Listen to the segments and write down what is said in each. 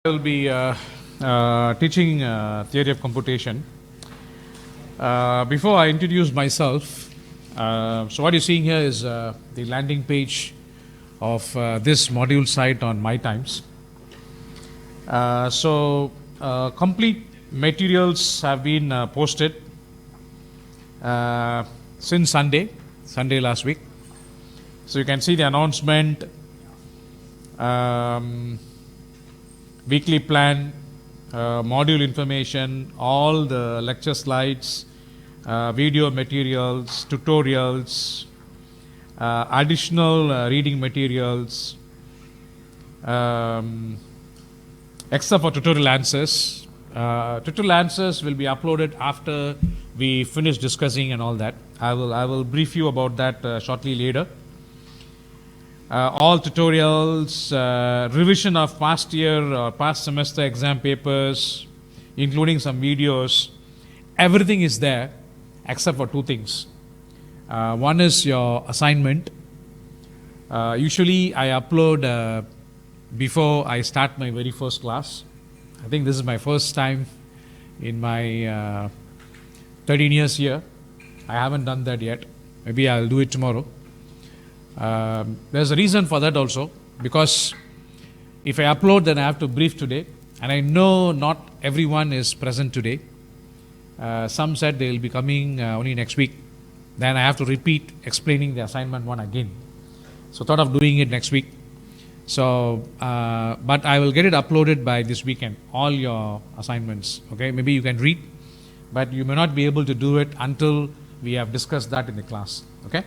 I will be teaching theory of computation. Before I introduce myself, so what you're seeing here is the landing page of this module site on MyTimes. Complete materials have been posted since Sunday last week. So you can see the announcement, weekly plan, module information, all the lecture slides, video materials, tutorials, additional reading materials, except for tutorial answers. Tutorial answers will be uploaded after we finish discussing and all that. I will brief you about that shortly later. All tutorials, revision of past year or past semester exam papers, including some videos, everything is there except for two things. One is your assignment. Usually I upload before I start my very first class. I think this is my first time in my 13 years here. I haven't done that yet. Maybe I'll do it tomorrow. There's a reason for that also, because if I upload, then I have to brief today, and I know not everyone is present today. Some said they will be coming only next week. Then I have to repeat explaining the assignment one again. So thought of doing it next week. So, but I will get it uploaded by this weekend, all your assignments. Okay, maybe you can read, but you may not be able to do it until we have discussed that in the class. Okay.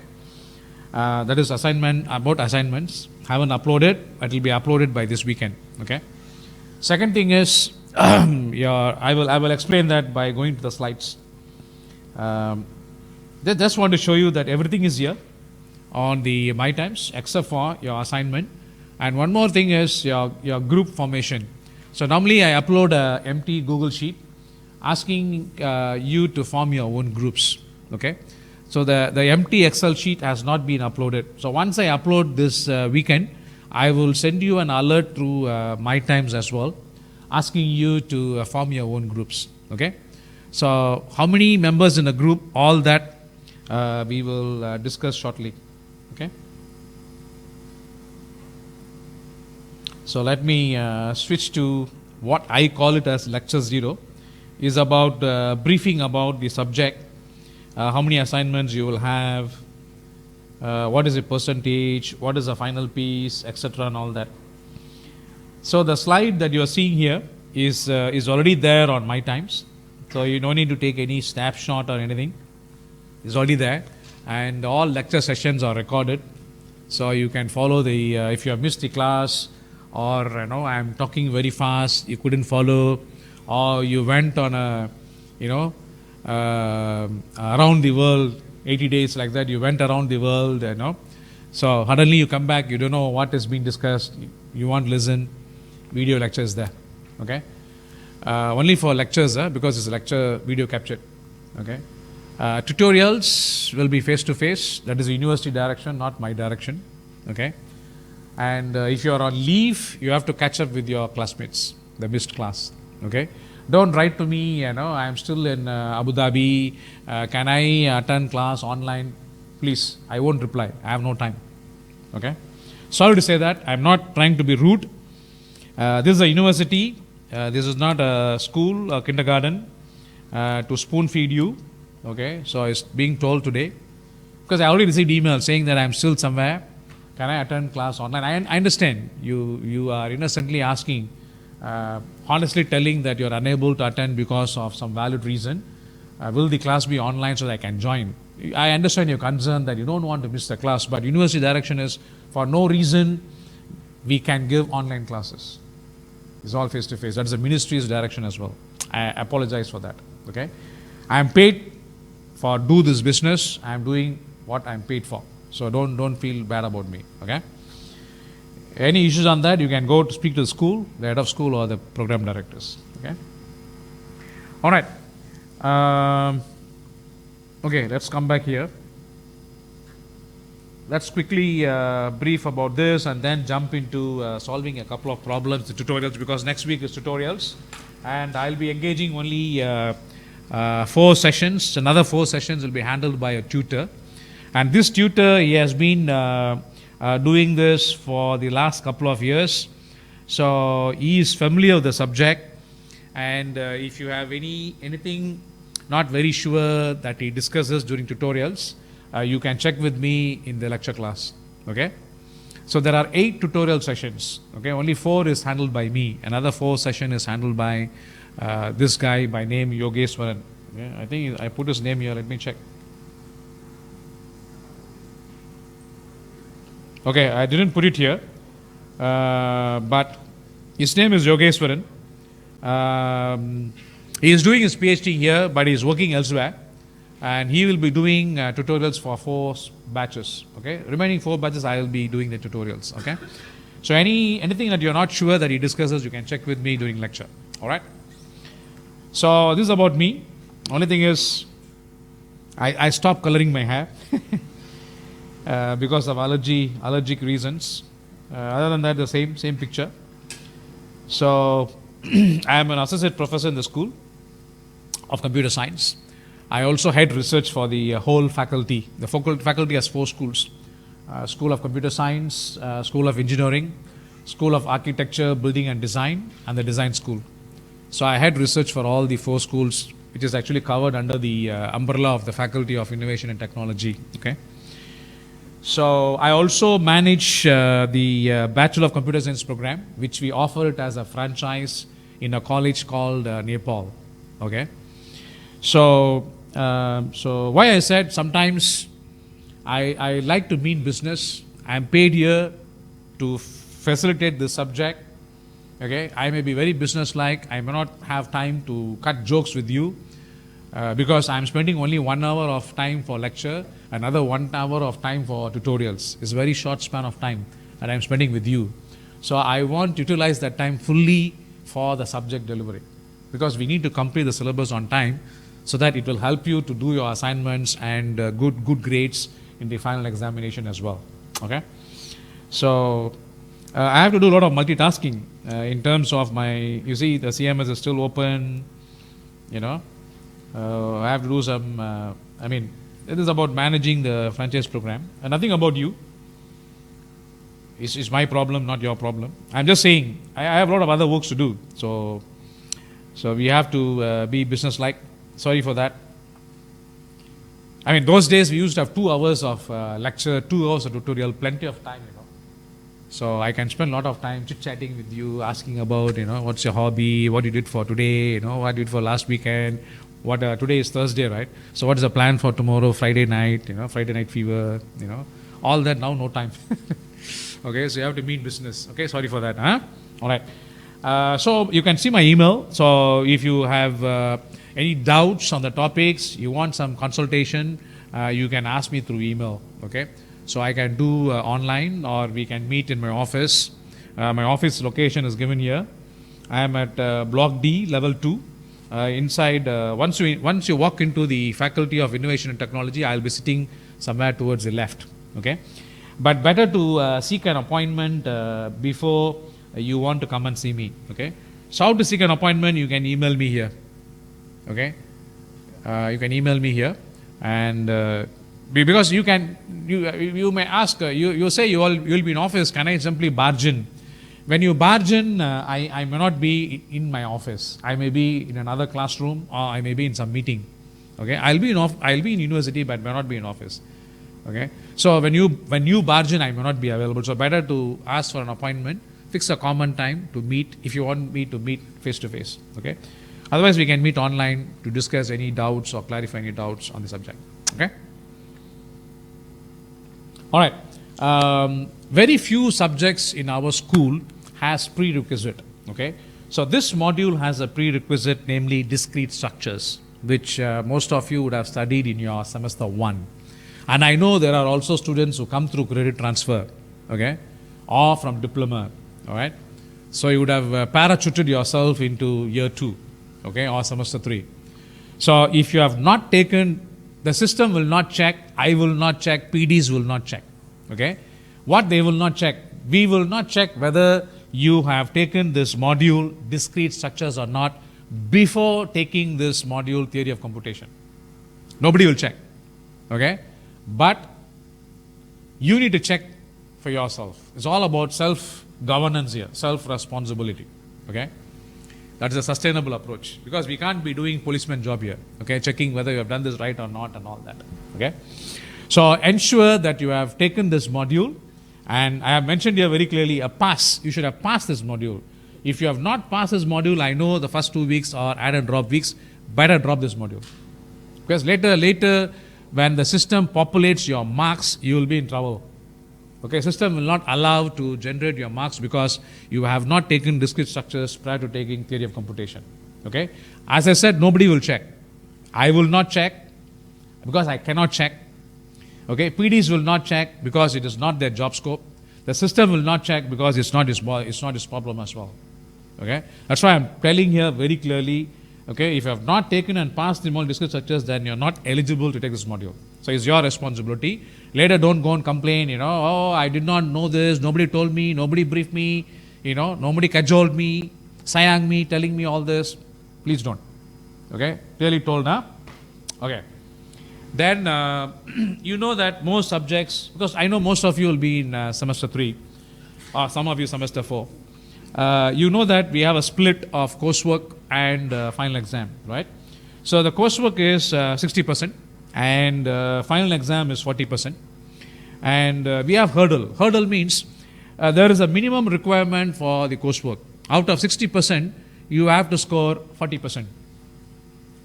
That is assignment about assignments. Haven't uploaded, but it will be uploaded by this weekend. Okay. Second thing is, I will explain that by going to the slides. Just want to show you that everything is here on the MyTimes except for your assignment. And one more thing is your group formation. So normally I upload a empty Google Sheet asking you to form your own groups. Okay. So the empty Excel sheet has not been uploaded. So once I upload this weekend, I will send you an alert through MyTimes as well, asking you to form your own groups. Okay. So how many members in a group? All that we will discuss shortly. Okay. So let me switch to what I call it as lecture 0. Is about briefing about the subject. How many assignments you will have, what is the percentage, what is the final piece, etc. and all that. So the slide that you are seeing here is already there on MyTimes. So you don't need to take any snapshot or anything. It's already there, and all lecture sessions are recorded. So you can follow the if you have missed the class, or I'm talking very fast, you couldn't follow, or you went on a around the world 80 days like that, you went around the world, so suddenly you come back, you don't know what is being discussed, you want to listen, video lecture is there. Okay. Only for lectures, because it's a lecture video captured. Okay. Tutorials will be face to face. That is the university direction, not my direction. Okay. And if you are on leave, you have to catch up with your classmates, the missed class. Okay. Don't write to me, I am still in Abu Dhabi, can I attend class online? Please, I won't reply, I have no time. Okay. Sorry to say that, I am not trying to be rude. This is a university, this is not a school or kindergarten to spoon feed you. Okay. So it's being told today, because I already received email saying that I am still somewhere, can I attend class online? I understand, you are innocently asking, honestly telling that you're unable to attend because of some valid reason. Will the class be online so that I can join? I understand your concern that you don't want to miss the class, but university direction is for no reason we can give online classes. It's all face to face. That is the ministry's direction as well. I apologize for that. Okay. I am paid for do this business. I am doing what I am paid for. So don't feel bad about me. Okay. Any issues on that, you can go to speak to the school, the head of school, or the program directors. Okay. All right. Okay, let's come back here. let's quickly brief about this and then jump into solving a couple of problems, the tutorials, because next week is tutorials, and I'll be engaging only 4 sessions. Another 4 sessions will be handled by a tutor, and this tutor, he has been doing this for the last couple of years, so he is familiar with the subject. And if you have anything not very sure that he discusses during tutorials, you can check with me in the lecture class. Okay, so there are 8 tutorial sessions. Okay, only 4 is handled by me. Another 4 session is handled by this guy by name Yogeshwaran. Okay, I think I put his name here. Let me check. Okay, I didn't put it here, but his name is Yogeshwaran. He is doing his PhD here, but he is working elsewhere, and he will be doing tutorials for 4 batches. Okay, remaining 4 batches I will be doing the tutorials. Okay, so anything that you're not sure that he discusses, you can check with me during lecture. All right. So this is about me. Only thing is, I stopped coloring my hair because of allergic reasons. Other than that, the same picture. So I am an associate professor in the School of Computer Science. I also head research for the whole faculty. The faculty has 4 schools: School of Computer Science, School of Engineering, School of Architecture, Building and Design, and the Design School. So I head research for all the 4 schools, which is actually covered under the umbrella of the Faculty of Innovation and Technology. Okay. So I also manage the Bachelor of Computer Science program, which we offer it as a franchise in a college called Nepal. Okay. So why I said sometimes I like to mean business. I am paid here to facilitate this subject. Okay. I may be very business-like. I may not have time to cut jokes with you because I am spending only 1 hour of time for lecture, another 1 hour of time for tutorials. It's a very short span of time that I am spending with you. So I want to utilize that time fully for the subject delivery, because we need to complete the syllabus on time so that it will help you to do your assignments and good grades in the final examination as well. Okay. So I have to do a lot of multitasking in terms of my, you see the CMS is still open, you know. I have to do some, I mean, it is about managing the franchise program and nothing about you. It's my problem, not your problem. I'm just saying, I have a lot of other works to do. So we have to be business-like. Sorry for that. I mean, those days we used to have 2 hours of lecture, 2 hours of tutorial, plenty of time, you know. So I can spend a lot of time chit-chatting with you, asking about, you know, what's your hobby, what you did for today, you know, what you did for last weekend, what today is Thursday, right? So what is the plan for tomorrow, Friday night, you know, Friday night fever, you know, all that now, no time. Okay, so you have to mean business. Okay, sorry for that. Huh? All right. So you can see my email. So if you have any doubts on the topics, you want some consultation, you can ask me through email. Okay, so I can do online, or we can meet in my office. My office location is given here. I am at Block D, Level 2. Inside, once you walk into the Faculty of Innovation and Technology, I'll be sitting somewhere towards the left. Okay, but better to seek an appointment before you want to come and see me. Okay, so how to seek an appointment? You can email me here. Okay, you can email me here, and because you may ask, you say you'll be in office. Can I simply barge in? When you barge in, I may not be in my office. I may be in another classroom, or I may be in some meeting. Okay, I'll be in university, but may not be in office. Okay, so when you barge in, I may not be available. So better to ask for an appointment, fix a common time to meet if you want me to meet face to face. Okay, otherwise we can meet online to discuss any doubts or clarify any doubts on the subject. Okay. All right. Very few subjects in our school has prerequisite. Okay, so this module has a prerequisite, namely discrete structures, which most of you would have studied in your semester 1. And I know there are also students who come through credit transfer, okay, or from diploma. All right, so you would have parachuted yourself into year 2, okay, or semester 3. So if you have not taken, the system will not check, I will not check, PDs will not check. Okay? What they will not check? We will not check whether you have taken this module, discrete structures or not, before taking this module, theory of computation. Nobody will check. Okay? But you need to check for yourself. It's all about self-governance here, self-responsibility. Okay? That's a sustainable approach, because we can't be doing policeman job here. Okay? Checking whether you have done this right or not and all that. Okay? So ensure that you have taken this module, and I have mentioned here very clearly a pass. You should have passed this module. If you have not passed this module, I know the first 2 weeks are add and drop weeks, better drop this module. Because later when the system populates your marks, you will be in trouble. Okay, system will not allow to generate your marks because you have not taken discrete structures prior to taking theory of computation. Okay, as I said, nobody will check. I will not check because I cannot check. Okay, PDs will not check because it is not their job scope. The system will not check because it's not his problem as well. Okay, that's why I'm telling here very clearly. Okay, if you have not taken and passed the module discrete structures, then you're not eligible to take this module. So it's your responsibility. Later, don't go and complain, oh, I did not know this, nobody told me, nobody briefed me, nobody cajoled me, sayang me, telling me all this. Please don't. Okay, clearly told now. Okay. Then, you know that most subjects, because I know most of you will be in semester 3, or some of you semester 4. You know that we have a split of coursework and final exam, right? So the coursework is 60% and final exam is 40%. And we have hurdle. Hurdle means there is a minimum requirement for the coursework. Out of 60%, you have to score 40%.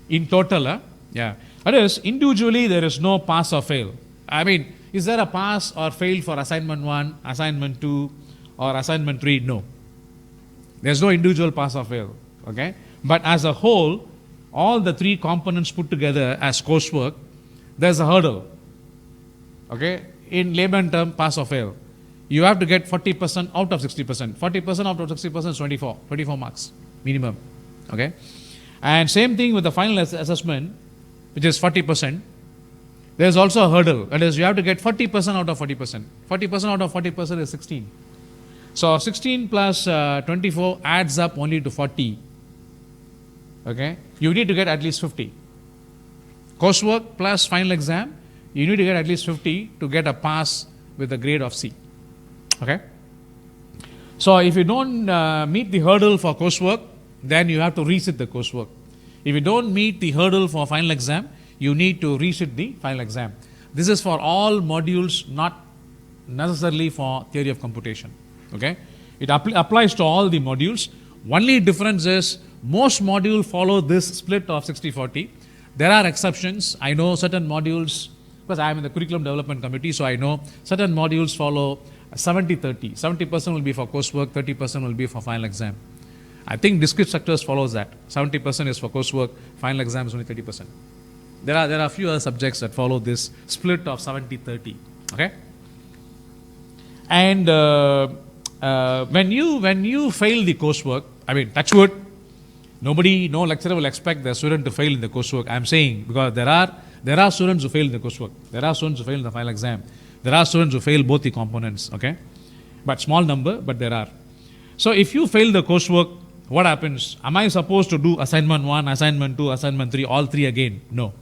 In total, yeah. That is, individually there is no pass or fail. I mean, is there a pass or fail for assignment 1, assignment 2 or assignment 3? No. There's no individual pass or fail. Okay? But as a whole, all the 3 components put together as coursework, there's a hurdle. Okay? In layman term, pass or fail. You have to get 40% out of 60%. 40% out of 60% is 24 marks minimum. Okay? And same thing with the final assessment, which is 40%. There's also a hurdle. That is, you have to get 40% out of 40%. 40% out of 40% is 16. So 16 plus 24 adds up only to 40. Okay? You need to get at least 50. Coursework plus final exam, you need to get at least 50 to get a pass with a grade of C. Okay? So if you don't meet the hurdle for coursework, then you have to resit the coursework. If you don't meet the hurdle for final exam, you need to resit the final exam. This is for all modules, not necessarily for theory of computation. Okay? It applies to all the modules. Only difference is most modules follow this split of 60-40. There are exceptions. I know certain modules, because I am in the curriculum development committee, so I know certain modules follow 70-30. 70% will be for coursework, 30% will be for final exam. I think discrete structures follows that. 70% is for coursework, final exam is only 30%. There are a few other subjects that follow this split of 70-30. Okay? And when you fail the coursework, I mean, touch wood, no lecturer will expect the student to fail in the coursework. I'm saying because there are students who fail in the coursework. There are students who fail in the final exam. There are students who fail both the components. Okay? But small number, but there are. So if you fail the coursework, what happens? Am I supposed to do assignment 1, assignment 2, assignment 3, all 3 again? No.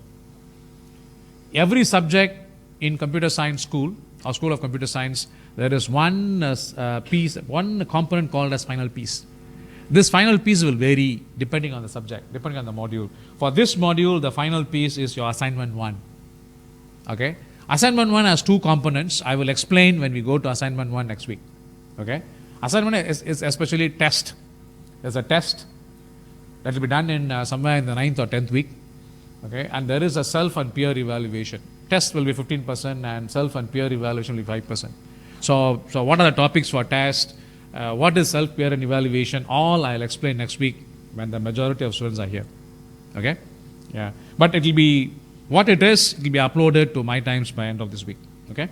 Every subject in computer science school or school of computer science, there is one component called as final piece. This final piece will vary depending on the subject, depending on the module. For this module, the final piece is your assignment 1. Okay? Assignment 1 has 2 components. I will explain when we go to assignment 1 next week. Okay? Assignment is especially test. There's a test that will be done in somewhere in the 9th or 10th week. Okay? And there is a self and peer evaluation. Test will be 15% and self and peer evaluation will be 5%. So what are the topics for test? What is self, peer and evaluation? All I'll explain next week when the majority of students are here. Okay? Yeah. But it will be, what it is, it will be uploaded to My Times by end of this week. Okay?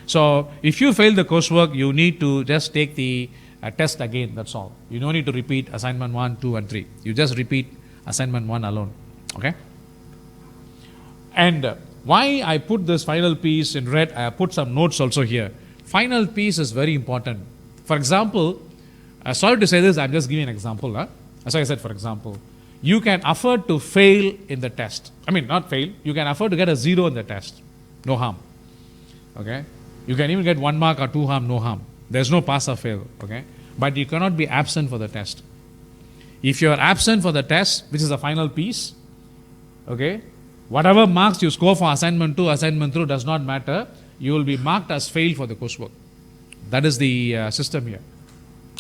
So if you fail the coursework, you need to just take the test again, that's all. You don't need to repeat assignment 1, 2 and 3. You just repeat assignment 1 alone. Okay? And why I put this final piece in red, I put some notes also here. Final piece is very important. For example, sorry to say this, I'm just giving an example. As I said, for example, you can afford to fail in the test. I mean, not fail, you can afford to get a 0 in the test. No harm. Okay? You can even get 1 mark or 2 harm, no harm. There's no pass or fail. Okay? But you cannot be absent for the test. If you are absent for the test, which is the final piece, okay, whatever marks you score for assignment 2, assignment 3 does not matter. You will be marked as fail for the coursework. That is the system here.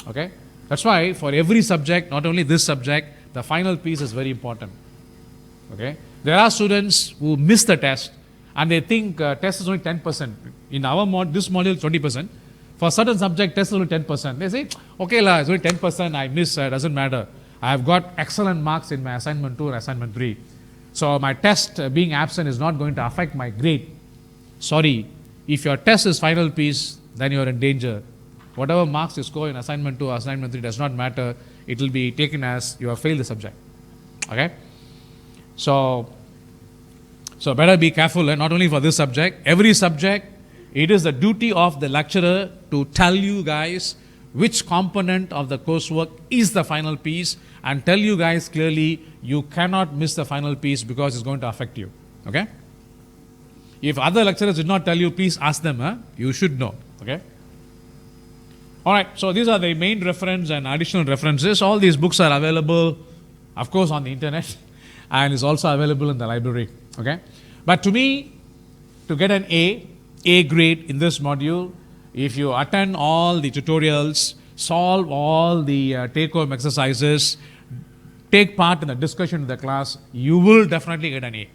Okay? That's why for every subject, not only this subject, the final piece is very important. Okay? There are students who miss the test and they think test is only 10%. In our this module, 20%. For certain subject, test is only 10%. They say, okay, it's only 10%, I miss, doesn't matter. I have got excellent marks in my assignment 2 and assignment 3. So my test being absent is not going to affect my grade. Sorry, if your test is final piece, then you are in danger. Whatever marks you score in assignment 2 or assignment 3 does not matter. It will be taken as you have failed the subject. Okay? So better be careful, not only for this subject, every subject, it is the duty of the lecturer to tell you guys which component of the coursework is the final piece and tell you guys clearly you cannot miss the final piece because it's going to affect you. Okay? If other lecturers did not tell you, please ask them. You should know. Okay? Alright, so these are the main reference and additional references. All these books are available, of course, on the internet and is also available in the library. Okay? But to me, to get an A grade in this module, if you attend all the tutorials, solve all the take-home exercises, take part in the discussion in the class, you will definitely get an A.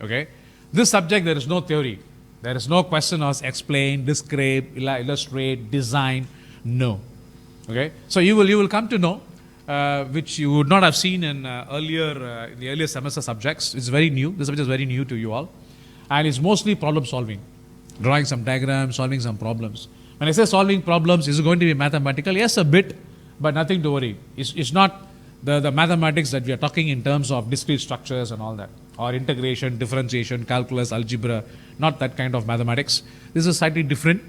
Okay? This subject, there is no theory. There is no question of explain, describe, illustrate, design. No. Okay? So you will come to know, which you would not have seen in the earlier semester subjects. It's very new. This subject is very new to you all. And it's mostly problem solving. Drawing some diagrams, solving some problems. When I say solving problems, is it going to be mathematical? Yes, a bit, but nothing to worry. It's not the mathematics that we are talking in terms of discrete structures and all that, or integration, differentiation, calculus, algebra, not that kind of mathematics. This is slightly different,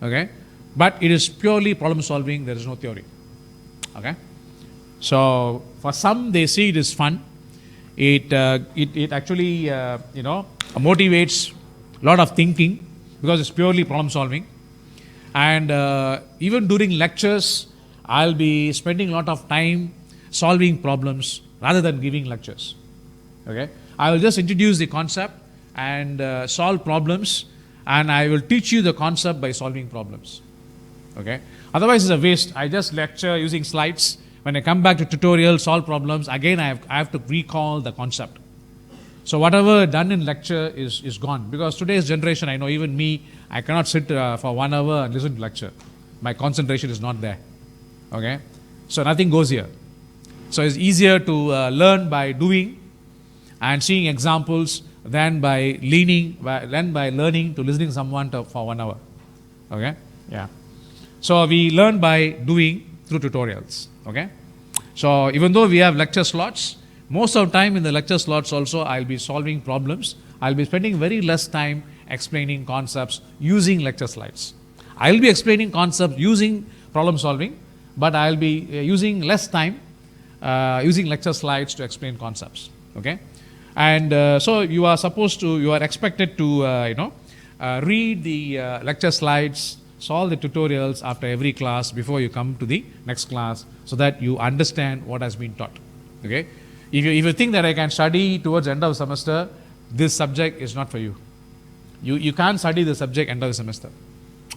okay? But it is purely problem solving, there is no theory, okay? So for some, they see it is fun. It actually, motivates a lot of thinking because it's purely problem solving. And even during lectures, I'll be spending a lot of time solving problems rather than giving lectures. Okay, I will just introduce the concept and solve problems, and I will teach you the concept by solving problems. Okay, otherwise it's a waste. I just lecture using slides. When I come back to tutorial, solve problems, again I have to recall the concept. So whatever done in lecture is gone, because today's generation, I know even me, I cannot sit for 1 hour and listen to lecture. My concentration is not there. Okay, so nothing goes here. So it's easier to learn by doing and seeing examples than by learning to listening to someone for 1 hour. Okay, yeah. So we learn by doing through tutorials. Okay, so even though we have lecture slots, most of the time in the lecture slots also I'll be solving problems. I'll be spending very less time explaining concepts using lecture slides. I'll be explaining concepts using problem solving, but I'll be using less time using lecture slides to explain concepts. Okay, and so you are expected to read the lecture slides, solve the tutorials after every class before you come to the next class, so that you understand what has been taught. Okay, if you think that I can study towards the end of the semester, this subject is not for you. You can't study the subject end of the semester.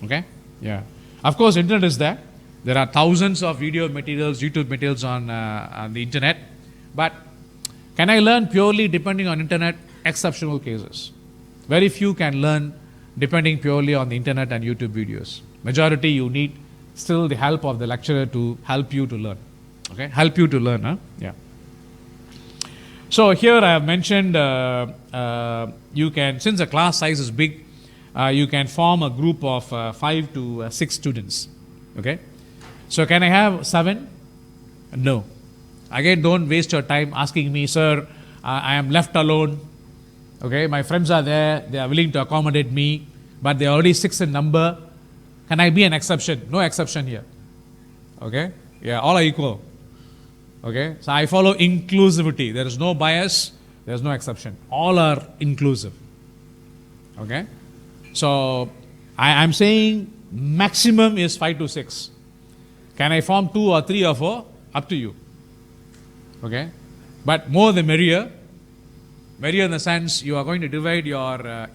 Okay, yeah. Of course, internet is there. There are thousands of video materials, YouTube materials on the internet. But can I learn purely depending on internet? Exceptional cases. Very few can learn depending purely on the internet and YouTube videos. Majority, you need still the help of the lecturer to help you to learn. Okay, help you to learn. Huh? Yeah. So here I have mentioned you can, since the class size is big, you can form a group of 5 to 6 students. Okay. So can I have 7? No. Again, don't waste your time asking me, sir, I am left alone. Okay, my friends are there, they are willing to accommodate me, but they are already 6 in number. Can I be an exception? No exception here. Okay, yeah, all are equal. Okay, so I follow inclusivity. There is no bias, there is no exception. All are inclusive. Okay, so I'm saying maximum is 5 to 6. Can I form 2 or 3 or 4? Up to you. Okay, but more the merrier. Merrier in the sense you are going to divide your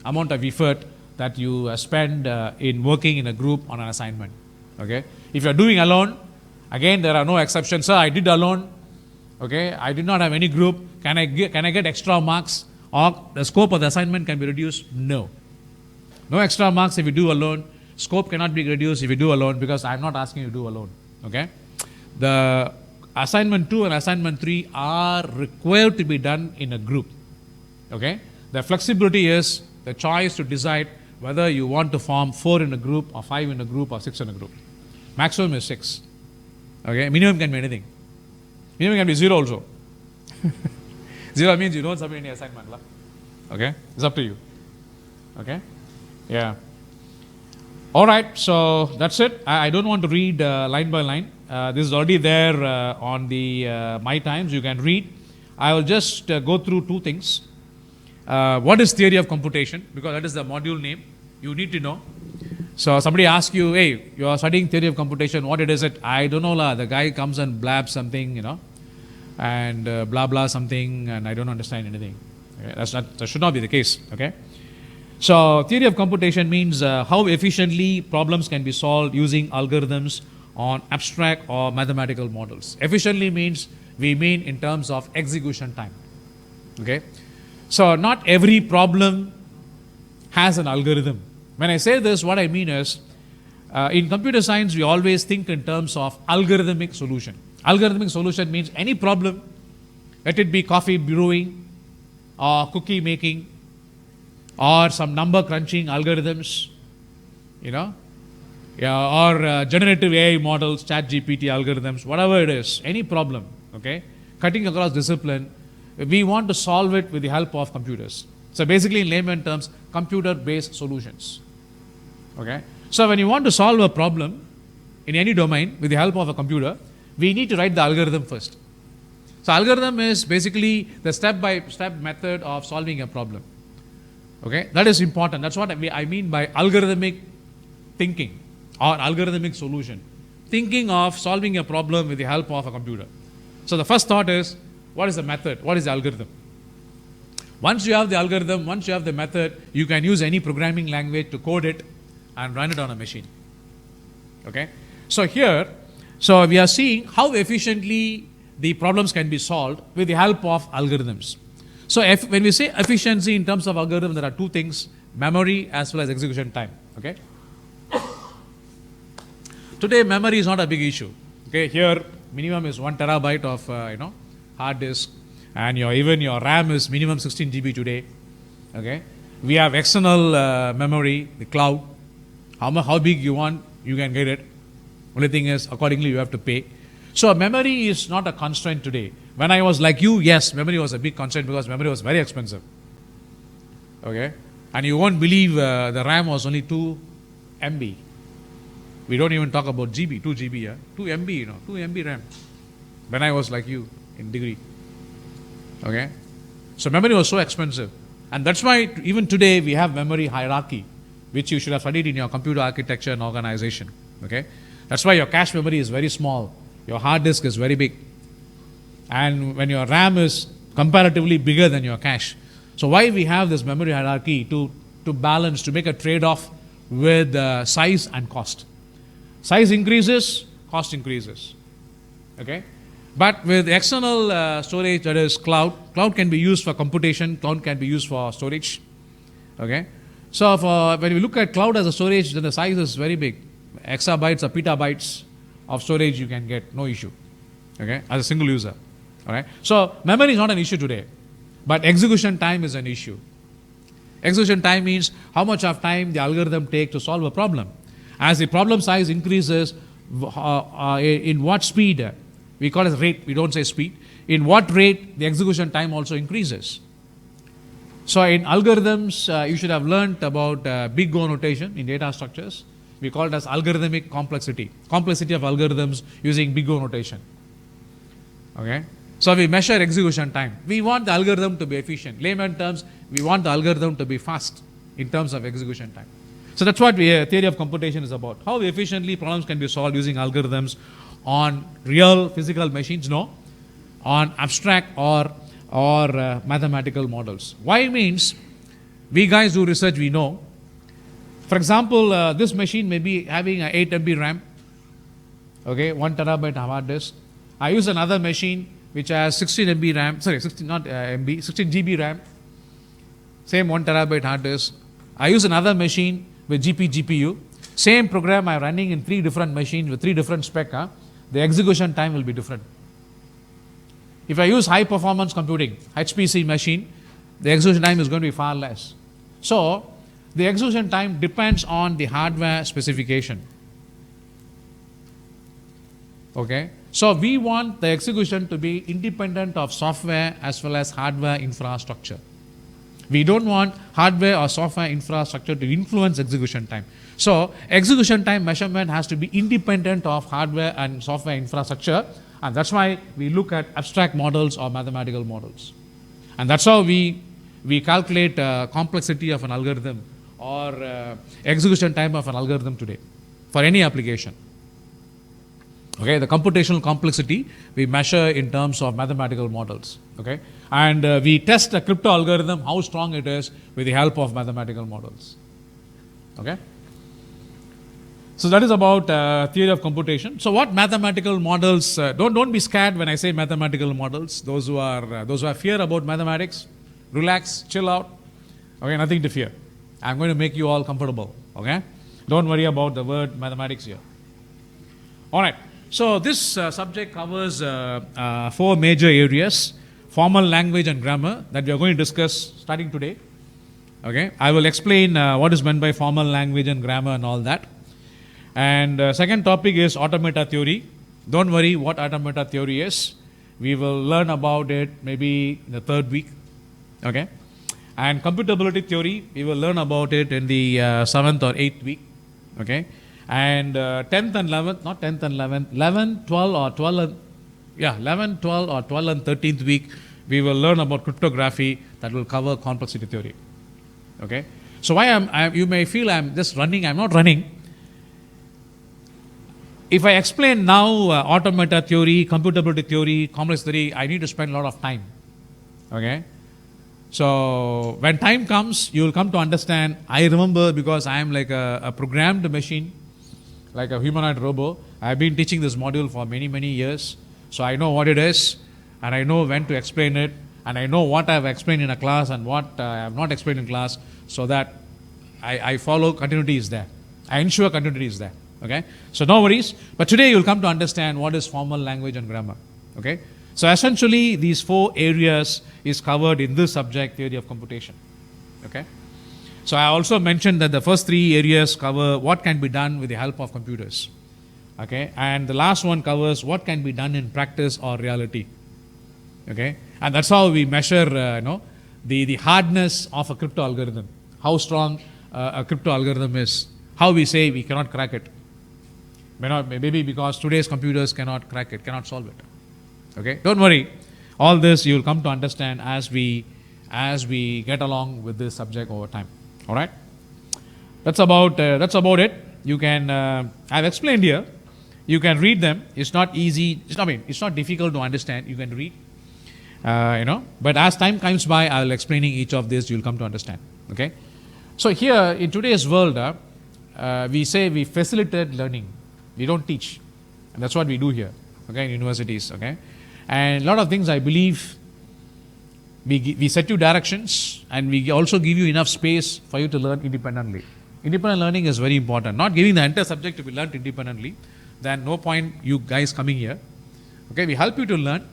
amount of effort that you spend in working in a group on an assignment. Okay, if you are doing alone, again there are no exceptions. Sir, I did alone. Okay, I did not have any group. Can I get extra marks, or the scope of the assignment can be reduced? No. No extra marks if you do alone. Scope cannot be reduced if you do alone, because I am not asking you to do alone. Okay, the assignment 2 and assignment 3 are required to be done in a group. Okay, the flexibility is the choice to decide whether you want to form 4 in a group or 5 in a group or 6 in a group. Maximum is 6. Okay, minimum can be anything. Minimum can be 0 also. 0 means you don't submit any assignment. Okay, it's up to you. Okay, yeah. All right, so that's it. I don't want to read line by line. This is already there on the My Times. You can read. I will just go through 2 things. What is theory of computation? Because that is the module name. You need to know. So somebody asks you, hey, you are studying theory of computation. What is it? I don't know. The guy comes and blabs something, and blah blah something, and I don't understand anything. Okay? That should not be the case. Okay. So theory of computation means how efficiently problems can be solved using algorithms on abstract or mathematical models. Efficiently means we mean in terms of execution time. Okay, so not every problem has an algorithm. When I say this, what I mean is in computer science we always think in terms of algorithmic solution. Algorithmic solution means any problem, let it be coffee brewing or cookie making or some number crunching algorithms, or generative AI models, ChatGPT algorithms, whatever it is, any problem, okay, cutting across discipline, we want to solve it with the help of computers. So basically in layman terms, computer-based solutions. Okay, so when you want to solve a problem in any domain with the help of a computer, we need to write the algorithm first. So algorithm is basically the step-by-step method of solving a problem. Okay, that is important. That's what I mean by algorithmic thinking or algorithmic solution. Thinking of solving a problem with the help of a computer. So the first thought is, what is the method? What is the algorithm? Once you have the algorithm, once you have the method, you can use any programming language to code it and run it on a machine. Okay, so here, we are seeing how efficiently the problems can be solved with the help of algorithms. So when we say efficiency in terms of algorithm, there are 2 things, memory as well as execution time. Okay. Today memory is not a big issue. Okay, here minimum is 1 terabyte of hard disk, and even your RAM is minimum 16 GB today. Okay, we have external memory, the cloud. How big you want, you can get it. Only thing is, accordingly you have to pay. So memory is not a constraint today. When I was like you, yes, memory was a big constraint because memory was very expensive. Okay, and you won't believe the RAM was only 2 MB. We don't even talk about GB, 2 GB, yeah? 2 MB, 2 MB RAM. When I was like you in degree. Okay, so memory was so expensive, and that's why even today we have memory hierarchy, which you should have studied in your computer architecture and organization. Okay, that's why your cache memory is very small, your hard disk is very big, and when your RAM is comparatively bigger than your cache. So why we have this memory hierarchy? To balance, to make a trade-off with size and cost. Size increases, cost increases. Okay, but with external storage, that is cloud can be used for computation, cloud can be used for storage. Okay, so when we look at cloud as a storage, then the size is very big. Exabytes or petabytes of storage you can get, no issue. Okay, as a single user. All right, so memory is not an issue today, but execution time is an issue. Execution time means how much of time the algorithm takes to solve a problem. As the problem size increases, in what speed, we call it rate, we don't say speed, in what rate the execution time also increases. So in algorithms, you should have learnt about big O notation in data structures. We call it as algorithmic complexity. Complexity of algorithms using big O notation. Okay. So we measure execution time. We want the algorithm to be efficient. Layman terms, we want the algorithm to be fast in terms of execution time. So that's what theory of computation is about. How efficiently problems can be solved using algorithms on real physical machines? No. On abstract or mathematical models. Why means we guys do research, we know. For example, this machine may be having a 8 MB RAM, okay, 1 terabyte hard disk. I use another machine which has 16 MB RAM, sorry, 16 not MB, 16 GB RAM, same 1 terabyte hard disk. I use another machine with GPU. Same program I'm running in 3 different machines with 3 different spec. The execution time will be different. If I use high performance computing, HPC machine, the execution time is going to be far less. So the execution time depends on the hardware specification. Okay. So we want the execution to be independent of software as well as hardware infrastructure. We don't want hardware or software infrastructure to influence execution time. So execution time measurement has to be independent of hardware and software infrastructure, and that's why we look at abstract models or mathematical models. And that's how we calculate complexity of an algorithm or execution time of an algorithm today for any application. Okay, the computational complexity we measure in terms of mathematical models. Okay, and we test a crypto algorithm how strong it is with the help of mathematical models. Okay, so that is about theory of computation. So what mathematical models? Don't be scared when I say mathematical models. Those who have fear about mathematics, relax, chill out. Okay, nothing to fear. I'm going to make you all comfortable. Okay, don't worry about the word mathematics here. All right. So this subject covers 4 major areas: formal language and grammar that we are going to discuss starting today. Okay, I will explain what is meant by formal language and grammar and all that. And second topic is automata theory. Don't worry what automata theory is. We will learn about it maybe in the 3rd week. Okay, and computability theory, we will learn about it in the 7th or 8th week. Okay. And 10th and 11th, not 10th and 11th, 11, 12 or 12, 11, 12 or 12 and 13th week, we will learn about cryptography that will cover complexity theory. Okay. So why you may feel I'm just running, I'm not running. If I explain now automata theory, computability theory, complex theory, I need to spend a lot of time. Okay. So when time comes, you will come to understand. I remember because I am like a programmed machine, like a humanoid robot. I have been teaching this module for many, many years. So I know what it is, and I know when to explain it, and I know what I have explained in a class and what I have not explained in class, so that I follow continuity is there. I ensure continuity is there. Okay? So no worries. But today you will come to understand what is formal language and grammar. Okay? So essentially these 4 areas is covered in this subject, theory of computation. Okay? So I also mentioned that the first 3 areas cover what can be done with the help of computers. Okay? And the last one covers what can be done in practice or reality. Okay? And that's how we measure the hardness of a crypto algorithm. How strong a crypto algorithm is. How we say we cannot crack it. Maybe because today's computers cannot crack it, cannot solve it. Okay? Don't worry. All this you will come to understand as we get along with this subject over time. All right? That's about it. You can I've explained here. You can read them. It's not easy. It's not difficult to understand. You can read. But as time comes by, I'll explaining each of this. You'll come to understand. Okay? So here in today's world, we say we facilitate learning. We don't teach, and that's what we do here. Okay, in universities. Okay, and a lot of things I believe. We set you directions, and we also give you enough space for you to learn independently. Independent learning is very important. Not giving the entire subject to be learned independently, then no point you guys coming here. Okay, we help you to learn.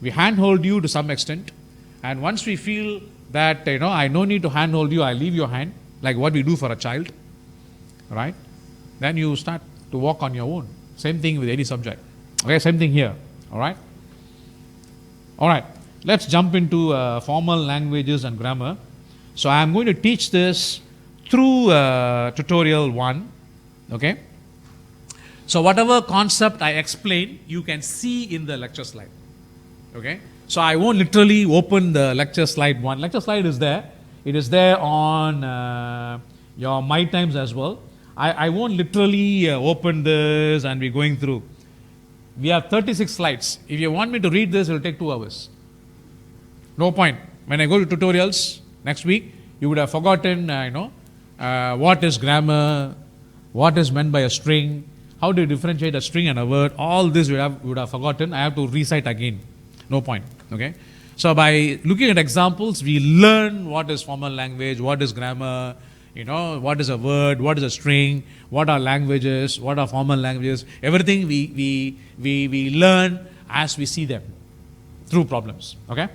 We handhold you to some extent, and once we feel that I no need to handhold you, I leave your hand, like what we do for a child, right? Then you start to walk on your own. Same thing with any subject. Okay, same thing here. All right. All right. Let's jump into formal languages and grammar. So I am going to teach this through tutorial 1. Okay. So whatever concept I explain, you can see in the lecture slide. Okay. So I won't literally open the lecture slide 1. Lecture slide is there. It is there on your My Times as well. I won't literally open this and be going through. We have 36 slides. If you want me to read this, it will take 2 hours. No point. When I go to tutorials next week, you would have forgotten, what is grammar, what is meant by a string, how do you differentiate a string and a word. All this you would have forgotten. I have to recite again. No point. Okay. So by looking at examples, we learn what is formal language, what is grammar, what is a word, what is a string, what are languages, what are formal languages. Everything we learn as we see them through problems. Okay.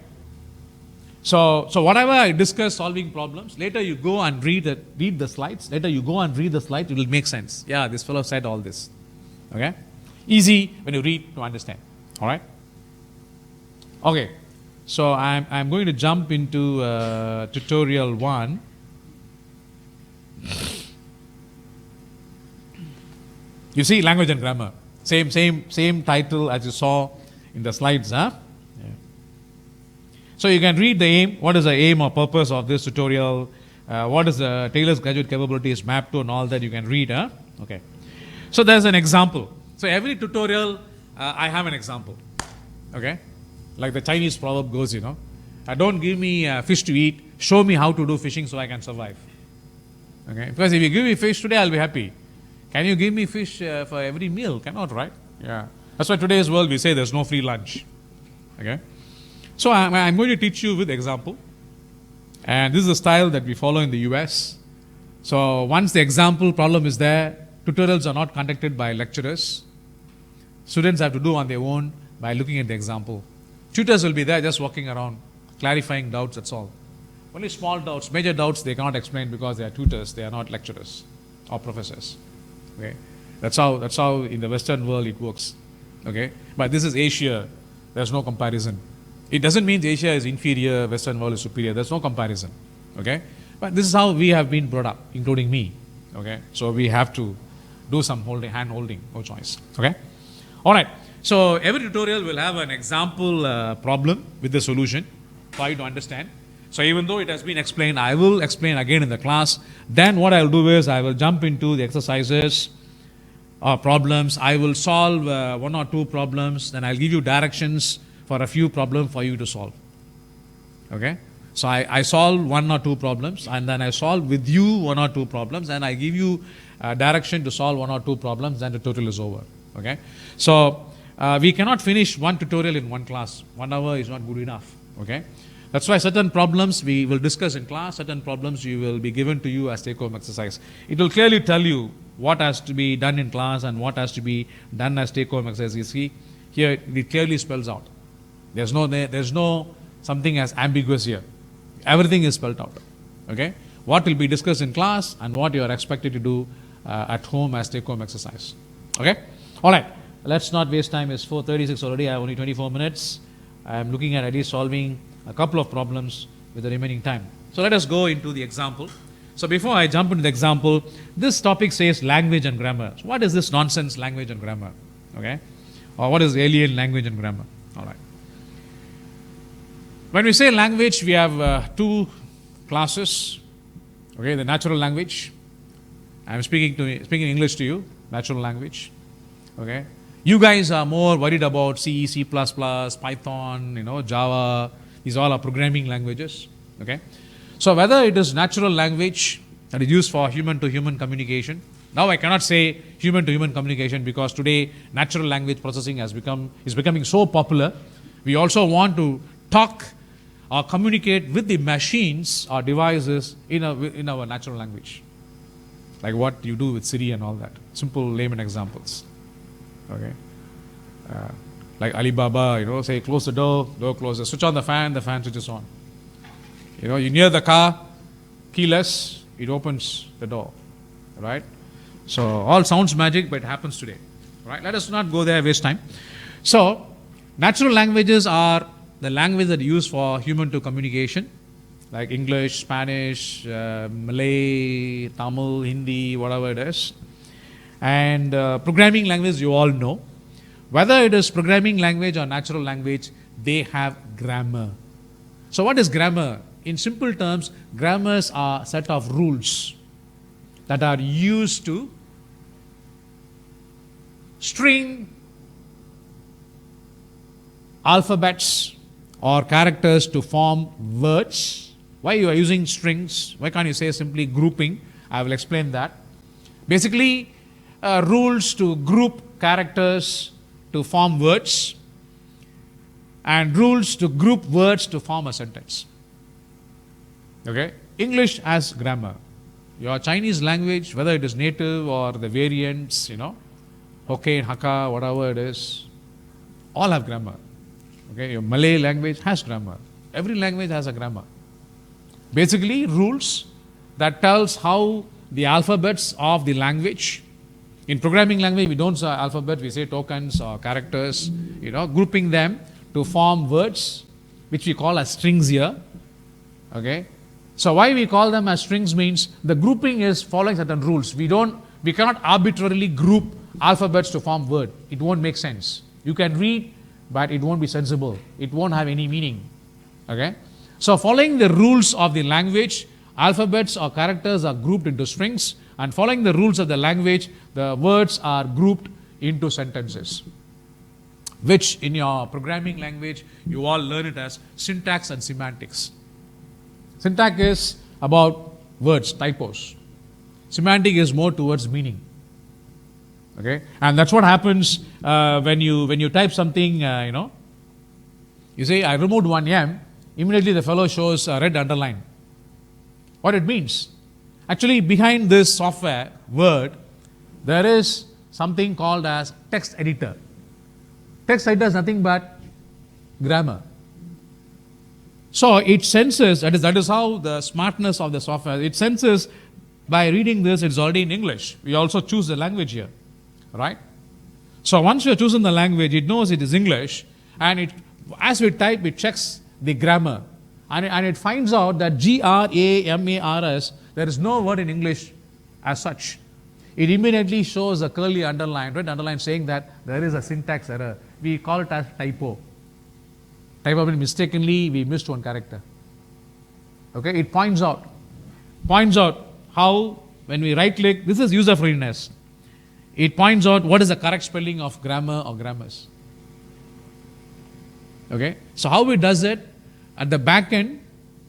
So whatever I discuss solving problems, later you go and read the slides. Later you go and read the slides, it will make sense. Yeah, this fellow said all this. Okay. Easy when you read to understand. All right. Okay. So I'm going to jump into tutorial 1. You see, language and grammar. Same title as you saw in the slides, huh? Yeah. So you can read the aim. What is the aim or purpose of this tutorial? What is the Taylor's graduate capabilities mapped to and all that you can read, huh? Okay. So there's an example. So every tutorial, I have an example. Okay. Like the Chinese proverb goes, don't give me fish to eat, show me how to do fishing so I can survive. Okay? Because if you give me fish today, I'll be happy. Can you give me fish for every meal? Cannot, right? Yeah. That's why today's world we say there's no free lunch. Okay? So I'm going to teach you with example. And this is the style that we follow in the US. So once the example problem is there, tutorials are not conducted by lecturers. Students have to do on their own by looking at the example. Tutors will be there just walking around, clarifying doubts, that's all. Only small doubts, major doubts they cannot explain because they are tutors, they are not lecturers or professors. Okay? That's how in the Western world it works. Okay? But this is Asia, there's no comparison. It doesn't mean Asia is inferior, Western world is superior, there's no comparison. Okay? But this is how we have been brought up, including me. Okay? So we have to do some hand holding, no choice. Okay? Alright. So every tutorial will have an example problem with the solution for you to understand. So even though it has been explained, I will explain again in the class. Then what I will do is I will jump into the exercises or problems. I will solve 1 or 2 problems. Then I'll give you directions for a few problems for you to solve. Okay? So I solve 1 or 2 problems and then I solve with you 1 or 2 problems and I give you direction to solve 1 or 2 problems, then the tutorial is over. Okay? So we cannot finish one tutorial in one class. 1 hour is not good enough. Okay? That's why certain problems we will discuss in class, certain problems you will be given to you as take-home exercise. It will clearly tell you what has to be done in class and what has to be done as take-home exercise. You see, here it clearly spells out. There's no something as ambiguous here. Everything is spelled out. Okay? What will be discussed in class and what you are expected to do at home as take-home exercise. Okay? All right. Let's not waste time. It's 4:36 already. I have only 24 minutes. I'm looking at least solving a couple of problems with the remaining time. So let us go into the example. So before I jump into the example, this topic says language and grammar. So what is this nonsense language and grammar? Okay? Or what is alien language and grammar? All right. When we say language, we have 2 classes. Okay, the natural language. I'm speaking English to you, natural language. Okay? You guys are more worried about C, C++, Python, Java. These all are programming languages. Okay? So whether it is natural language that is used for human-to-human communication. Now I cannot say human-to-human communication because today natural language processing is becoming so popular. We also want to talk or communicate with the machines or devices in our natural language. Like what you do with Siri and all that. Simple layman examples. Okay. Like Alibaba, say close the door closes. Switch on the fan switches on. You near the car, keyless, it opens the door. Right? So all sounds magic, but it happens today. Right? Let us not go there, waste time. So natural languages are the language that is used for human to communication. like English, Spanish, Malay, Tamil, Hindi, whatever it is. And programming language, you all know. Whether it is programming language or natural language, they have grammar. So what is grammar? In simple terms, grammars are a set of rules that are used to string alphabets or characters to form words. Why you are using strings? Why can't you say simply grouping? I will explain that. Basically, rules to group characters to form words, and rules to group words to form a sentence. Okay? English has grammar. Your Chinese language, whether it is native or the variants, Hokkien, Hakka, whatever it is, all have grammar. Okay? Your Malay language has grammar. Every language has a grammar. Basically, rules that tells how the alphabets of the language. In programming language, we don't say alphabet, we say tokens or characters, grouping them to form words, which we call as strings here. Okay? So why we call them as strings means the grouping is following certain rules. We cannot arbitrarily group alphabets to form word. It won't make sense. You can read, but it won't be sensible. It won't have any meaning. Okay? So following the rules of the language, alphabets or characters are grouped into strings, and following the rules of the language, the words are grouped into sentences, which in your programming language, you all learn it as syntax and semantics. Syntax is about words, typos. Semantic is more towards meaning. Okay? And that's what happens when you type something, you say, I removed one M, immediately the fellow shows a red underline. What it means? Actually, behind this software, Word, there is something called as text editor. Text editor is nothing but grammar. So it senses, that is how the smartness of the software, it senses by reading this, it's already in English. We also choose the language here, right? So once we have chosen the language, it knows it is English, and as we type, it checks the grammar. And it finds out that GRAMARS, there is no word in English as such. It immediately shows a curly underline, red underline, saying that there is a syntax error. We call it as typo. Typo means mistakenly we missed one character. Okay, it points out how when we right click, this is user friendliness. It points out what is the correct spelling of grammar or grammars. Okay, so how it does it? At the back end,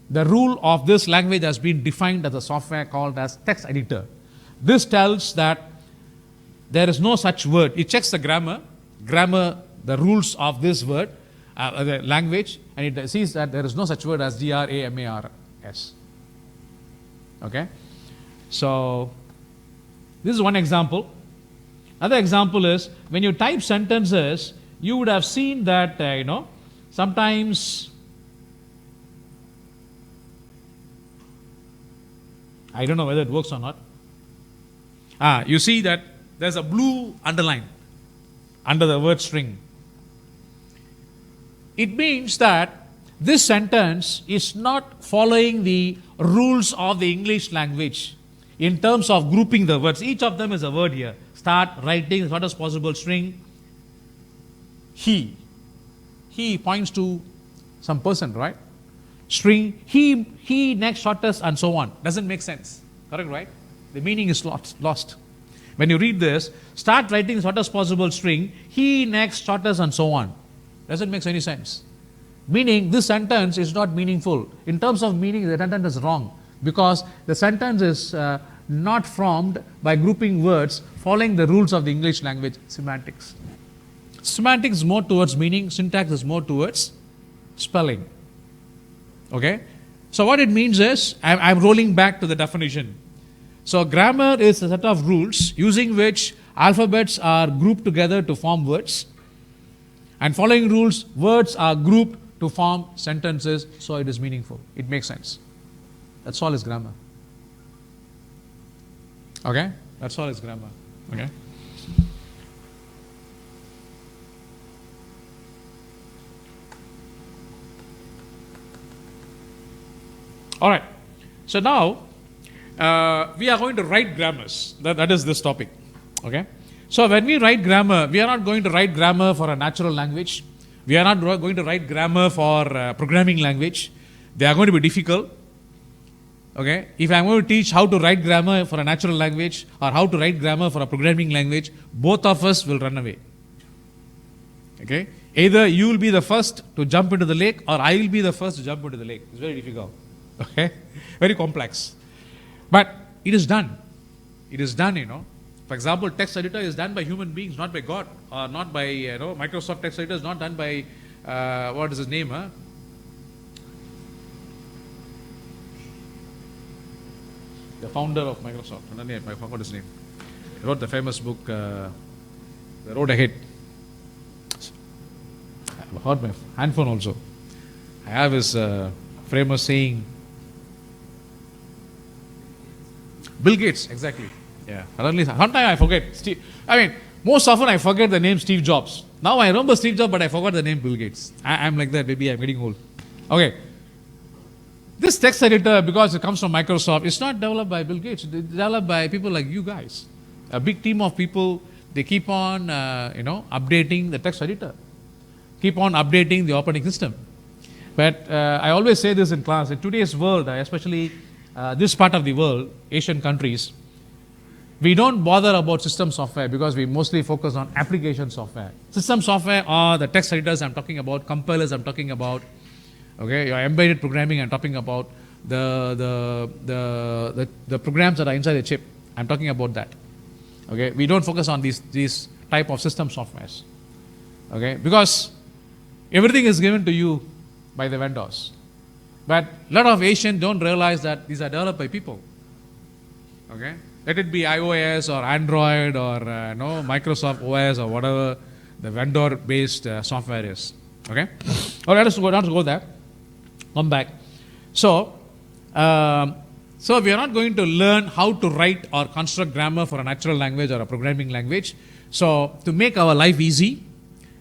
the rule of this language has been defined as a software called as text editor. This tells that there is no such word. It checks the grammar, the rules of this word, the language, and it sees that there is no such word as GRAMARS. Okay? So, this is one example. Another example is when you type sentences, you would have seen that, sometimes I don't know whether it works or not. You see that there's a blue underline under the word string. It means that this sentence is not following the rules of the English language in terms of grouping the words. Each of them is a word here. Start writing as short as possible string. He points to some person, right? String, he next shortest, and so on. Doesn't make sense. Correct, right? The meaning is lost. When you read this, start writing shortest possible string, he next shortest, and so on. Doesn't make any sense. Meaning, this sentence is not meaningful. In terms of meaning, the sentence is wrong, because the sentence is not formed by grouping words following the rules of the English language, semantics. Semantics is more towards meaning, syntax is more towards spelling. Okay? So what it means is, I'm rolling back to the definition. So grammar is a set of rules using which alphabets are grouped together to form words. And following rules, words are grouped to form sentences, so it is meaningful. It makes sense. That's all is grammar. Okay? That's all is grammar. Okay? All right. So now we are going to write grammars. That is this topic. Okay. So when we write grammar, we are not going to write grammar for a natural language. We are not going to write grammar for programming language. They are going to be difficult. Okay. If I am going to teach how to write grammar for a natural language or how to write grammar for a programming language, both of us will run away. Okay. Either you will be the first to jump into the lake or I will be the first to jump into the lake. It's very difficult. Okay. Very complex. But it is done. It is done, For example, text editor is done by human beings, not by God, or not by, Microsoft text editor is not done by, what is his name, the founder of Microsoft. I forgot his name. He wrote the famous book, The Road Ahead. I heard my handphone also. I have his famous saying. Bill Gates, exactly. Yeah. Sometimes I forget. Most often I forget the name Steve Jobs. Now I remember Steve Jobs, but I forgot the name Bill Gates. I'm like that. Maybe I'm getting old. Okay. This text editor, because it comes from Microsoft, it's not developed by Bill Gates. It's developed by people like you guys. A big team of people. They keep on, updating the text editor. Keep on updating the operating system. But I always say this in class. In today's world, especially this part of the world, Asian countries, we don't bother about system software because we mostly focus on application software. System software are the text editors I'm talking about, compilers I'm talking about, okay, your embedded programming I'm talking about, the programs that are inside the chip, I'm talking about that. Okay, we don't focus on these type of system softwares. Okay, because everything is given to you by the vendors. But a lot of Asians don't realize that these are developed by people. Okay, let it be iOS or Android or Microsoft OS or whatever the vendor-based software is. Okay, or let us go there. Come back. So we are not going to learn how to write or construct grammar for a natural language or a programming language. So to make our life easy,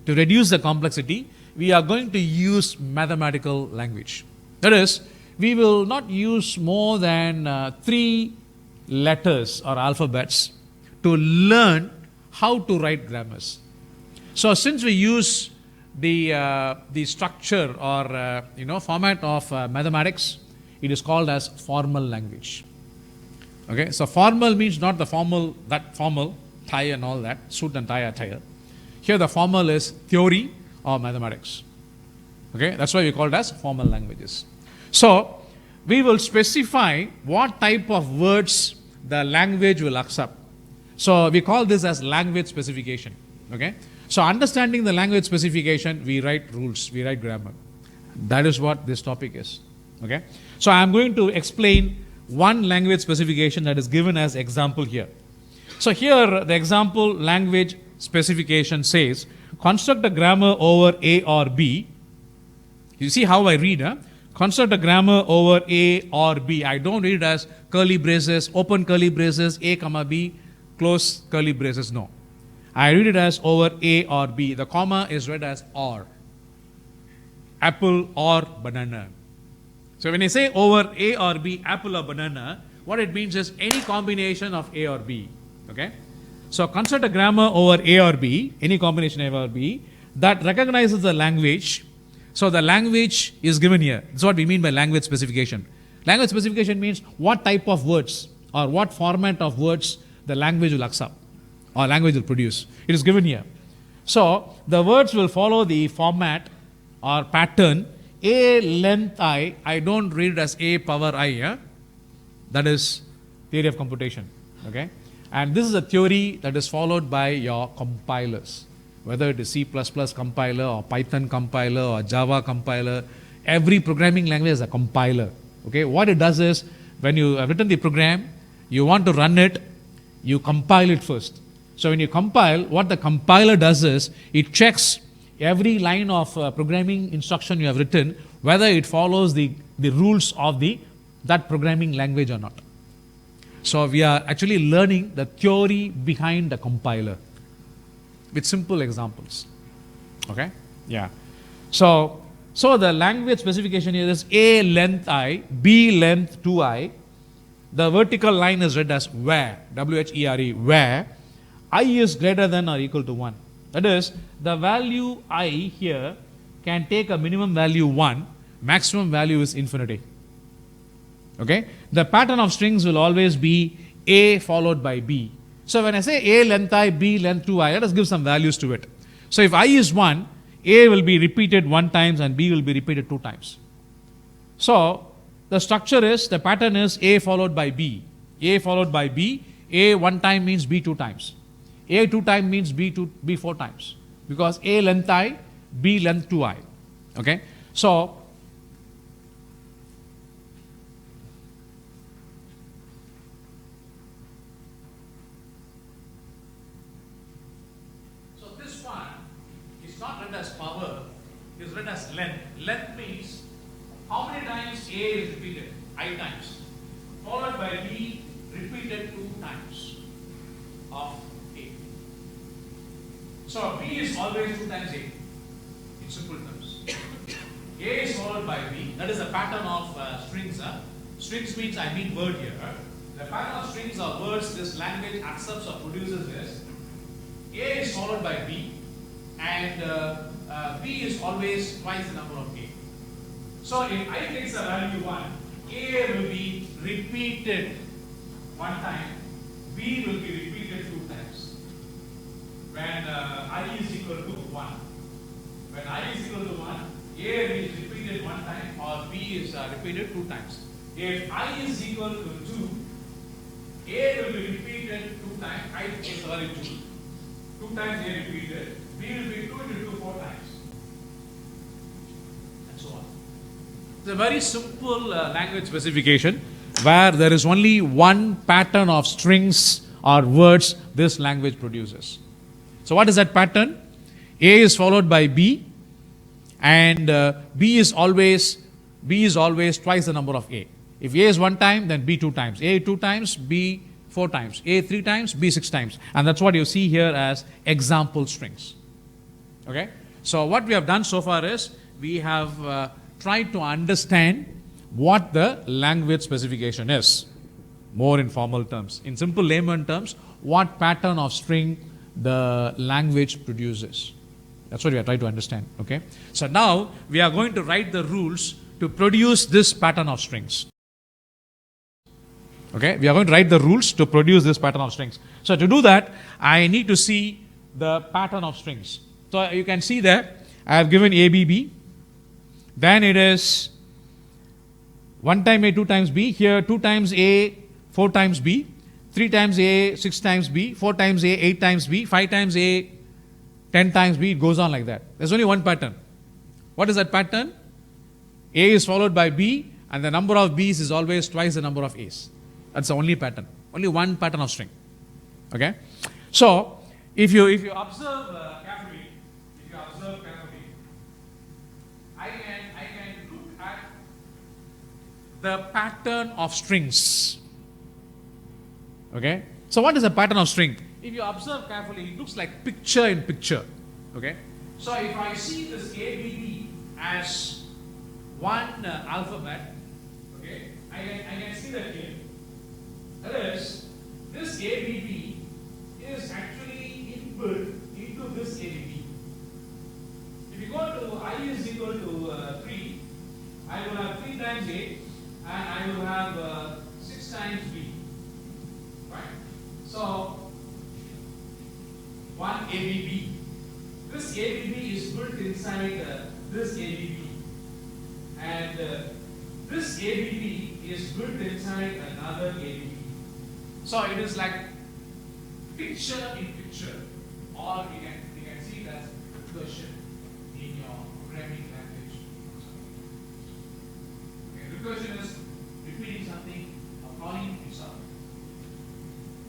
to reduce the complexity, we are going to use mathematical language. That is, we will not use more than 3 letters or alphabets to learn how to write grammars. So since we use the structure or format of mathematics, it is called as formal language. Okay, so formal means not the formal, tie and all that, suit and tie attire. Here the formal is theory or mathematics. Okay, that's why we call it as formal languages. So we will specify what type of words the language will accept. So we call this as language specification. Okay, so understanding the language specification, we write rules, we write grammar. That is what this topic is. Okay, so I am going to explain one language specification that is given as example here. So here the example language specification says, construct a grammar over A or B. You see how I read, construct a grammar over A or B. I don't read it as curly braces, open curly braces, A comma B, close curly braces. No. I read it as over A or B. The comma is read as or. Apple or banana. So when I say over A or B, apple or banana, what it means is any combination of A or B. Okay? So construct a grammar over A or B, any combination A or B, that recognizes the language. So the language is given here. That's what we mean by language specification. Language specification means what type of words or what format of words the language will accept or language will produce. It is given here. So the words will follow the format or pattern A length I don't read it as A power I. Yeah? That is theory of computation. Okay? And this is a theory that is followed by your compilers. Whether it is C++ compiler or Python compiler or Java compiler, every programming language is a compiler. Okay? What it does is, when you have written the program, you want to run it, you compile it first. So when you compile, what the compiler does is, it checks every line of programming instruction you have written, whether it follows the rules of that programming language or not. So we are actually learning the theory behind the compiler with simple examples. Okay? Yeah. So So the language specification here is A length I, B length 2I. The vertical line is read as where, W-H-E-R-E, where I is greater than or equal to 1. That is, the value I here can take a minimum value 1, maximum value is infinity. Okay? The pattern of strings will always be A followed by B. So when I say A length I, B length 2I, let us give some values to it. So if I is 1, A will be repeated 1 times and B will be repeated 2 times. So the structure is, the pattern is A followed by B. A followed by B. A 1 time means B 2 times. A 2 time means B 4 times. Because A length I, B length 2I. Okay? So this one is not read as power, it is read as length. Length means how many times A is repeated? I times. Followed by B repeated 2 times of A. So B is always 2 times A in simple terms. A is followed by B. That is the pattern of strings. Strings means I mean word here. The pattern of strings or words this language accepts or produces is A is followed by B, and B is always twice the number of A. So if I takes the value 1, A will be repeated 1 time, B will be repeated 2 times. When I is equal to 1. When I is equal to 1, A is repeated 1 time or B is repeated 2 times. If I is equal to 2, A will be repeated 2 times, I is the value 2. 2 times A repeated, B will be 2 into 2 4 times. And so on. It's a very simple language specification where there is only one pattern of strings or words this language produces. So what is that pattern? A is followed by B, and B is always twice the number of A. If A is 1 time, then B 2 times. A 2 times, B 4 times. A 3 times, B 6 times. And that's what you see here as example strings. Okay? So what we have done so far is we have tried to understand what the language specification is, more in formal terms. In simple layman terms, what pattern of string the language produces. That's what we are trying to understand. Okay? So now we are going to write the rules to produce this pattern of strings. Okay? We are going to write the rules to produce this pattern of strings. So to do that, I need to see the pattern of strings. So you can see there, I have given A, B, B. Then it is 1 time A, 2 times B. Here 2 times A, 4 times B. 3 times A, 6 times B. 4 times A, 8 times B. 5 times A, 10 times B. It goes on like that. There's only one pattern. What is that pattern? A is followed by B, and the number of B's is always twice the number of A's. That's the only pattern. Only one pattern of string. Okay? So if you observe carefully, I can look at the pattern of strings. Okay? So what is a pattern of string? If you observe carefully, it looks like picture in picture. Okay? So if I see this ABB as one alphabet, okay, I can see that here. That is, this ABB is actually input into this ABB. If you go to I is equal to 3, I will have 3 times A and I will have 6 times B. Right? So, one ABB. This ABB is built inside this ABB. And this ABB is built inside another ABB. So it is like picture in picture, or you can see it as recursion in your programming language. Okay, recursion is repeating something or calling yourself.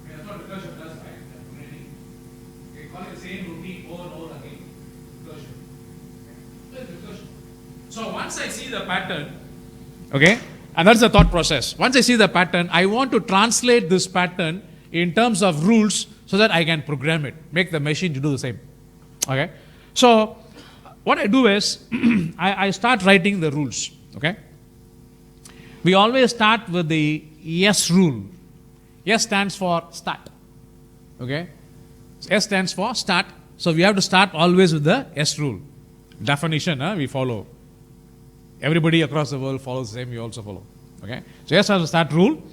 Okay, that's what recursion does, right? Programming. Okay, call it the same routine over and over again. Recursion. Okay, that's recursion. So once I see the pattern, okay, and that's the thought process. Once I see the pattern, I want to translate this pattern in terms of rules so that I can program it, make the machine to do the same. Okay, so what I do is, I start writing the rules, okay? We always start with the S rule. S stands for start, okay? S stands for start. So we have to start always with the S rule. Definition, we follow. Everybody across the world follows the same, we also follow, okay? So S has a start rule.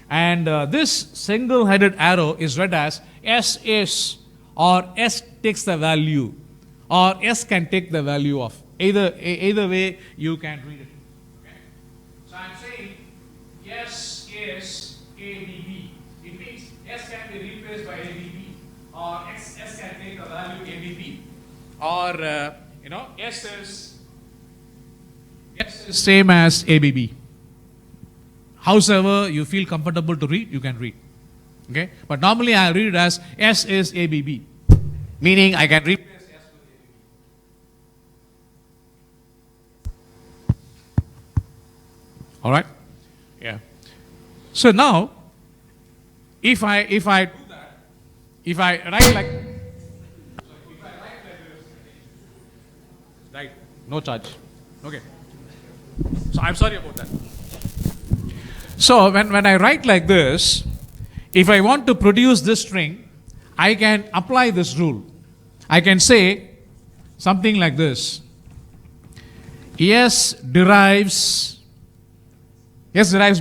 And this single-headed arrow is read as S is, or S takes the value, or S can take the value of. Either way you can read it. Okay? So I'm saying S is ABB. It means S can be replaced by ABB, or S can take the value ABB, or S is same as ABB. However you feel comfortable to read, you can read. Okay? But normally I read it as S is ABB, meaning I can replace S with ABB. All right? Yeah. So now, if I do that, if I write like this, right? No charge. Okay. So I'm sorry about that. So when I write like this, if I want to produce this string, I can apply this rule. I can say something like this. S derives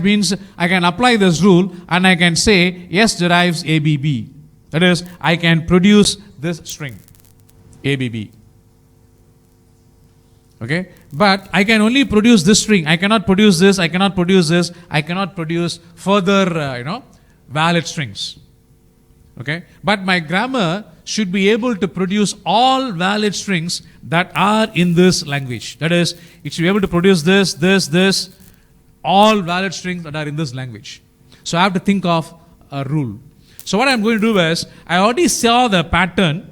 means I can apply this rule and I can say S derives ABB. That is, I can produce this string, ABB. Okay, but I can only produce this string. I cannot produce this. I cannot produce this. I cannot produce further, valid strings. Okay, but my grammar should be able to produce all valid strings that are in this language. That is, it should be able to produce this, all valid strings that are in this language. So I have to think of a rule. So what I'm going to do is, I already saw the pattern.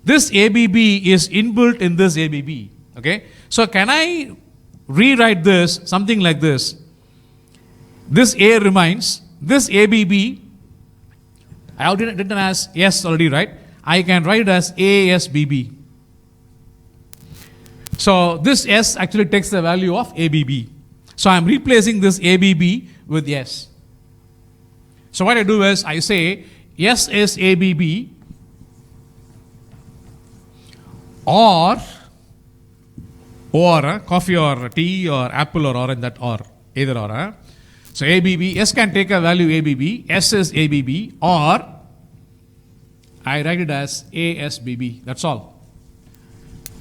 This ABB is inbuilt in this ABB. Okay, so can I rewrite this something like this? This A remains, this ABB, I already written as S already, right? I can write it as ASBB. So this S actually takes the value of ABB. So I'm replacing this ABB with S. So what I do is I say S is ABB, or coffee or tea or apple or orange, that or, either or. So ABB, S can take a value ABB, S is ABB, or I write it as ASBB. That's all.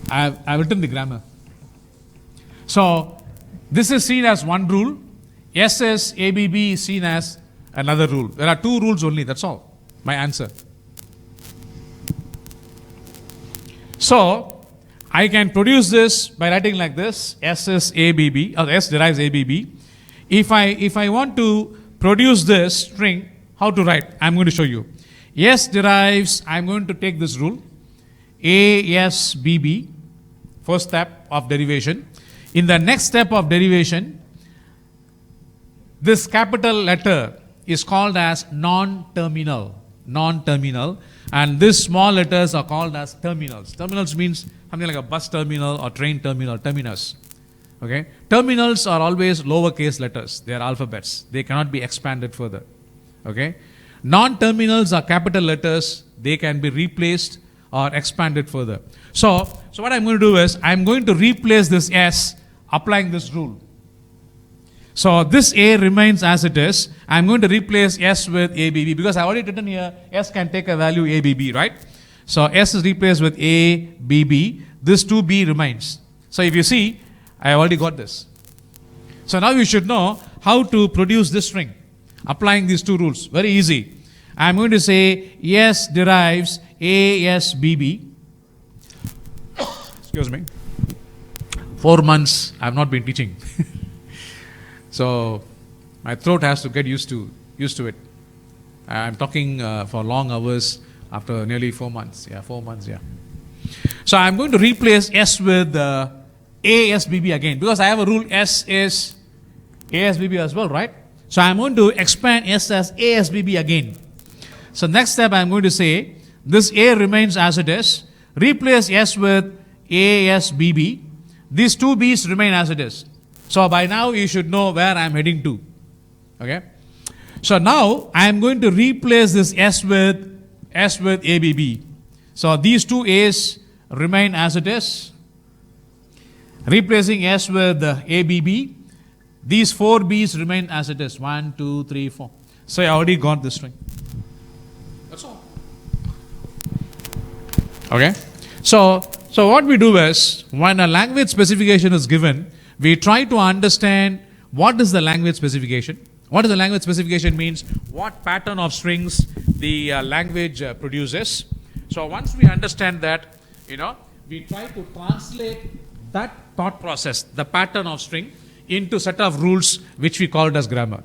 I've written the grammar. So this is seen as one rule. S is ABB is seen as another rule. There are two rules only. That's all. My answer. So I can produce this by writing like this. S is ABB, or S derives ABB. If I want to produce this string, how to write? I'm going to show you. S derives, I'm going to take this rule, ASBB, first step of derivation. In the next step of derivation, this capital letter is called as non-terminal, and these small letters are called as terminals. Terminals means something like a bus terminal or train terminal, terminus. Okay? Terminals are always lowercase letters. They are alphabets. They cannot be expanded further. Okay? Non-terminals are capital letters. They can be replaced or expanded further. So what I'm going to do is, I'm going to replace this S applying this rule. So this A remains as it is. I'm going to replace S with ABB because I already written here S can take a value ABB, right? So S is replaced with ABB. This 2B remains. So if you see, I already got this. So now you should know how to produce this string, applying these two rules. Very easy. I'm going to say S derives ASBB. Excuse me. 4 months I have not been teaching. So my throat has to get used to it. I'm talking for long hours after nearly 4 months. 4 months. So I'm going to replace S with ASBB again, because I have a rule S is ASBB as well, right? So I'm going to expand S as ASBB again. So next step I'm going to say this A remains as it is. Replace S with A, S, B, B. These two B's remain as it is. So by now you should know where I am heading to. Okay. So now I am going to replace this S with ABB. So these two A's remain as it is. Replacing S with ABB. These four B's remain as it is. 1, 2, 3, 4. So I already got this string. That's all. Okay. So what we do is, when a language specification is given, we try to understand what is the language specification. What does the language specification means? What pattern of strings the language produces. So once we understand that, we try to translate that thought process, the pattern of string, into set of rules which we call it as grammar.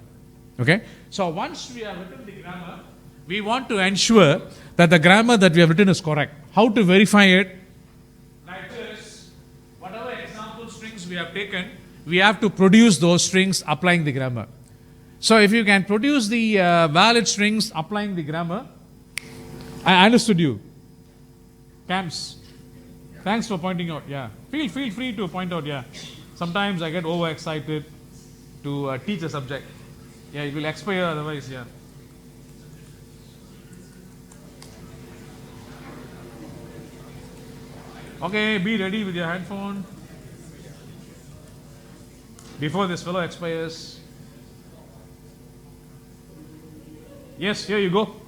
Okay. So once we have written the grammar, we want to ensure that the grammar that we have written is correct. How to verify it? Like this, whatever example strings we have taken, we have to produce those strings applying the grammar. So if you can produce the valid strings applying the grammar, I understood you. Camps. Thanks for pointing out. Yeah. Feel free to point out. Yeah. Sometimes I get overexcited to teach a subject. Yeah, it will expire otherwise. Yeah. Okay, be ready with your headphone before this fellow expires. Yes, here you go.